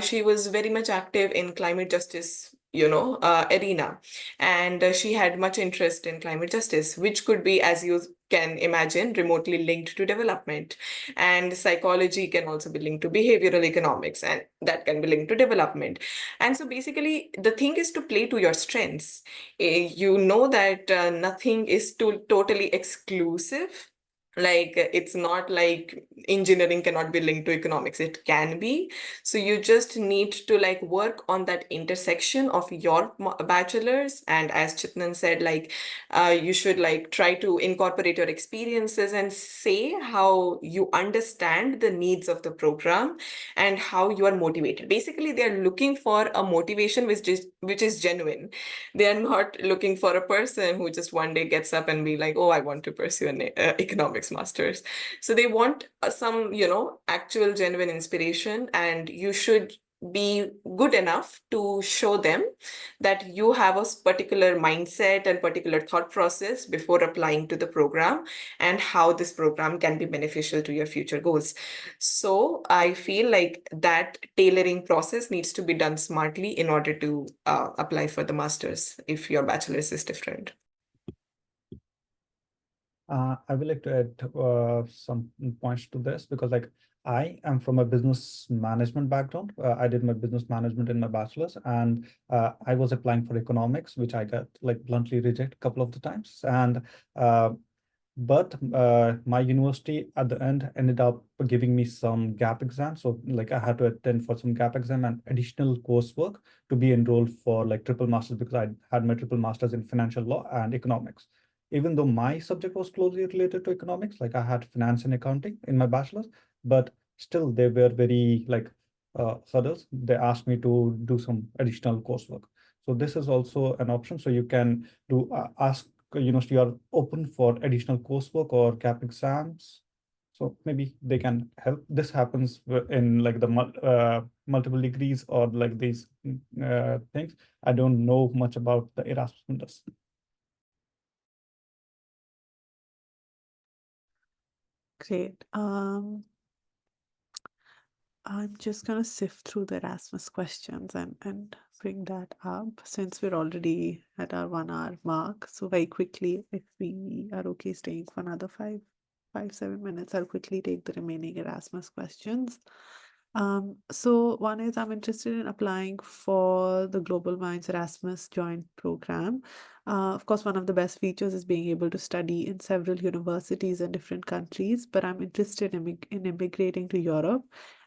she was very much active in climate justice, arena. And she had much interest in climate justice, which could be, as you can imagine, remotely linked to development. And psychology can also be linked to behavioral economics, and that can be linked to development. And so basically, the thing is to play to your strengths. You know that nothing is totally exclusive. Like it's not like engineering cannot be linked to economics. It can be. So you just need to work on that intersection of your bachelor's. And as Chitnain said, you should try to incorporate your experiences and say how you understand the needs of the program and how you are motivated. Basically, they're looking for a motivation which is genuine. They are not looking for a person who just one day gets up and be like, oh, I want to pursue an economics master's. So they want some, actual genuine inspiration, and you should be good enough to show them that you have a particular mindset and particular thought process before applying to the program, and how this program can be beneficial to your future goals. So I feel like that tailoring process needs to be done smartly in order to apply for the master's if your bachelor's is different. I would like to add some points to this, because I am from a business management background. I did my business management in my bachelor's, and I was applying for economics, which I got bluntly rejected a couple of the times. And but my university at the end ended up giving me some gap exams. So I had to attend for some gap exam and additional coursework to be enrolled for triple masters, because I had my triple masters in financial law and economics. Even though my subject was closely related to economics, I had finance and accounting in my bachelor's, but still they were very hurdles. They asked me to do some additional coursework. So this is also an option. So you can do ask university are open for additional coursework or gap exams. So maybe they can help. This happens in the multiple degrees or these things. I don't know much about the Erasmus Mundus. Great. I'm just gonna sift through the Erasmus questions and bring that up, since we're already at our 1 hour mark. So very quickly, if we are okay staying for another 5 5-7 minutes. I'll quickly take the remaining Erasmus questions. So one is I'm interested in applying for the Global Minds Erasmus Joint Program. Of course, one of the best features is being able to study in several universities in different countries, but I'm interested in immigrating to Europe.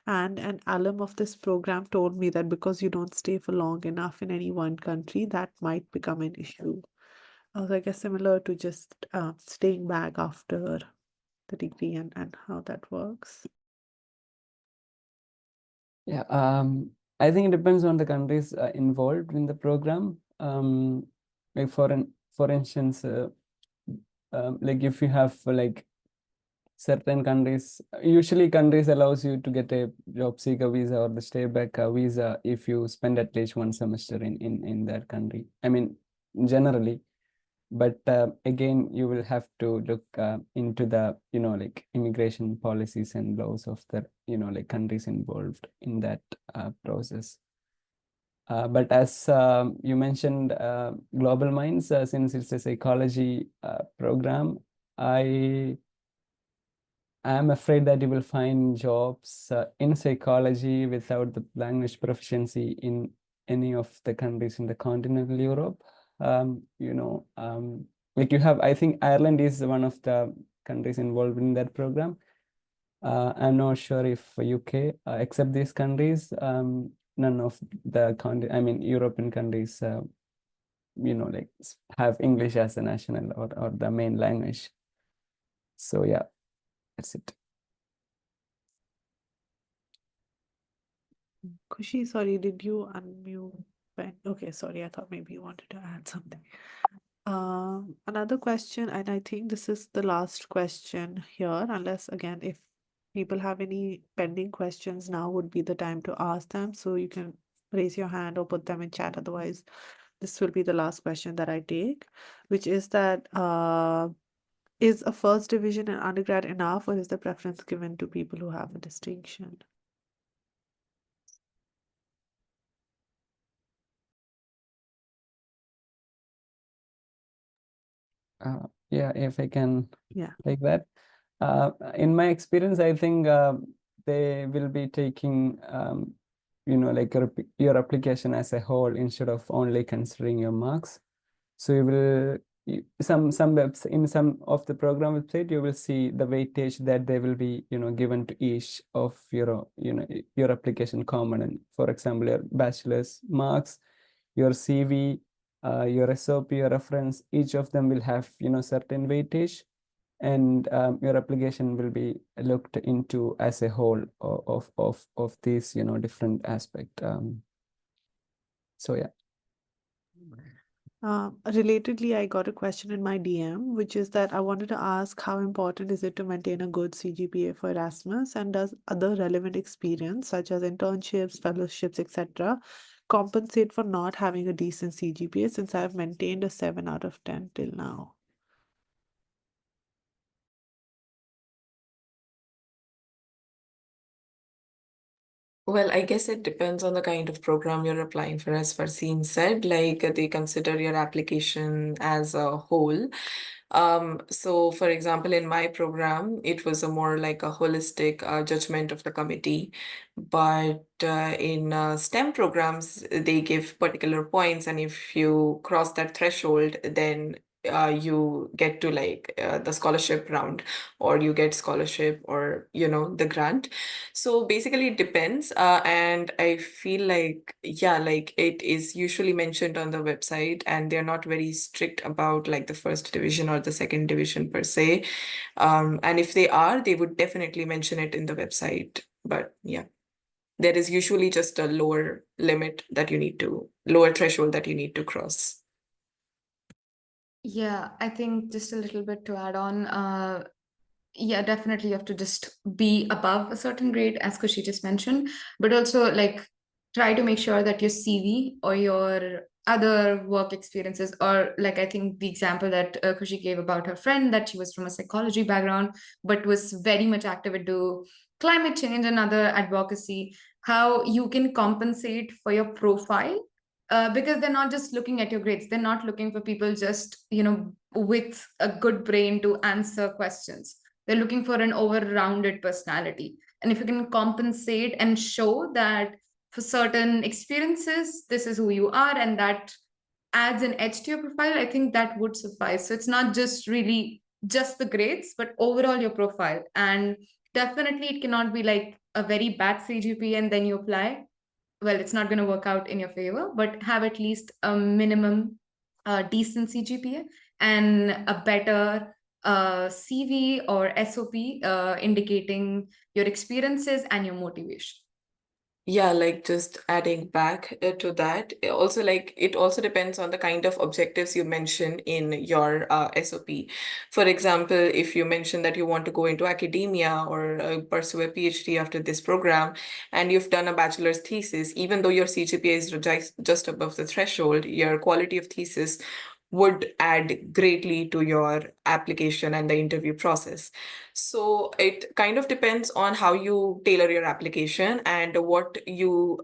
And an alum of this program told me that because you don't stay for long enough in any one country, that might become an issue. So I guess similar to just staying back after the degree and how that works. Yeah, I think it depends on the countries involved in the program. Like for instance, like if you have like certain countries, usually countries allows you to get a job seeker visa or the stay back visa if you spend at least 1 semester in that country. I mean, generally, but again, you will have to look into the like immigration policies and laws of the like countries involved in that process. But as you mentioned, Global Minds, since it's a psychology program, I am afraid that you will find jobs in psychology without the language proficiency in any of the countries in the continental Europe. Like you have, I think Ireland is one of the countries involved in that program. I'm not sure if UK, except these countries, none of the European countries, like have English as a national or the main language. So yeah, that's it. Khushi, sorry, did you unmute? Okay, sorry, I thought maybe you wanted to add something. Another question, and I think this is the last question here, unless again, if people have any pending questions, now would be the time to ask them. So you can raise your hand or put them in chat. Otherwise, this will be the last question that I take, which is that is a first division in undergrad enough, or is the preference given to people who have a distinction? Yeah, if I can Yeah. take that. In my experience, I think they will be taking, like your application as a whole instead of only considering your marks. So you will some webs in some of the program website, you will see the weightage that they will be given to each of your application component. For example, your bachelor's marks, your CV, your SOP, your reference, each of them will have certain weightage, and your application will be looked into as a whole of these different aspect. So yeah. Relatedly, I got a question in my DM, which is that I wanted to ask how important is it to maintain a good CGPA for Erasmus, and does other relevant experience such as internships, fellowships, etc., compensate for not having a decent CGPA, since I've maintained a 7 out of 10 till now? Well, I guess it depends on the kind of program you're applying for, as Farseen said, like they consider your application as a whole. So for example, in my program, it was a more like a holistic judgment of the committee. But in STEM programs, they give particular points, and if you cross that threshold, then you get to like the scholarship round, or you get scholarship, or the grant. So basically it depends, and I feel like, yeah, like it is usually mentioned on the website, and they're not very strict about like the first division or the second division per se, and if they are, they would definitely mention it in the website. But yeah, there is usually just a lower threshold that you need to cross. Yeah, I think just a little bit to add on. Yeah, definitely you have to just be above a certain grade, as Khushi just mentioned, but also like try to make sure that your CV or your other work experiences, or like I think the example that Khushi gave about her friend, that she was from a psychology background but was very much active into climate change and other advocacy, how you can compensate for your profile. Because they're not just looking at your grades, they're not looking for people just with a good brain to answer questions. They're looking for an over-rounded personality. And if you can compensate and show that for certain experiences, this is who you are, and that adds an edge to your profile, I think that would suffice. So it's not just really just the grades, but overall your profile. And definitely it cannot be like a very bad CGPA and then you apply. Well, it's not going to work out in your favor, but have at least a minimum decent CGPA and a better CV or SOP indicating your experiences and your motivation. Yeah, like just adding back to that, also like it also depends on the kind of objectives you mention in your SOP. For example, if you mention that you want to go into academia or pursue a PhD after this program, and you've done a bachelor's thesis, even though your CGPA is just above the threshold, your quality of thesis would add greatly to your application and the interview process. So it kind of depends on how you tailor your application and what you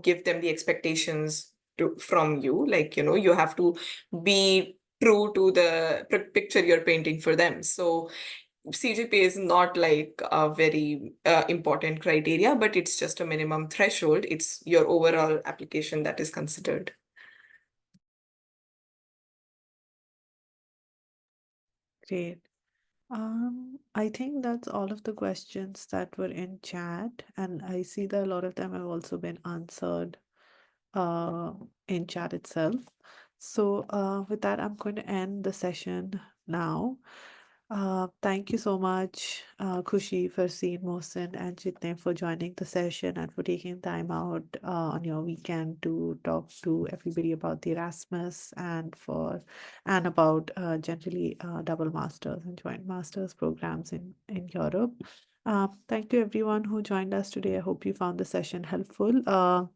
give them the expectations from you. Like, you have to be true to the picture you're painting for them. So CGPA is not like a very important criteria, but it's just a minimum threshold. It's your overall application that is considered. Great. I think that's all of the questions that were in chat, and I see that a lot of them have also been answered in chat itself. So with that, I'm going to end the session now. Thank you so much, Khushi, Farseen, Mohsin, and Chitnain for joining the session and for taking time out on your weekend to talk to everybody about the Erasmus and about generally double masters and joint masters programs in Europe. Thank you everyone who joined us today. I hope you found the session helpful.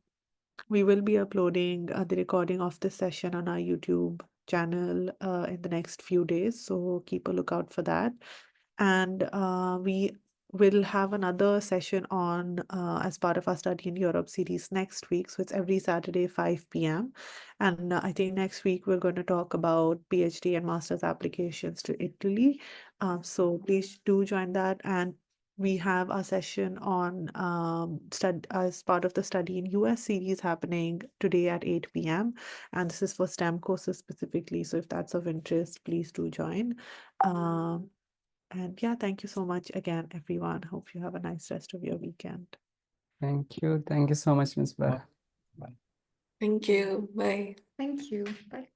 We will be uploading the recording of this session on our YouTube channel in the next few days, so keep a lookout for that. And we will have another session on as part of our Study in Europe series next week. So it's every Saturday, 5 p.m. And I think next week we're going to talk about PhD and master's applications to Italy. So please do join that. And we have a session on as part of the Study in US series happening today at 8 p.m. And this is for STEM courses specifically. So if that's of interest, please do join. And yeah, thank you so much again, everyone. Hope you have a nice rest of your weekend. Thank you. Thank you so much, Misbah. Bye. Thank you. Bye. Thank you. Bye.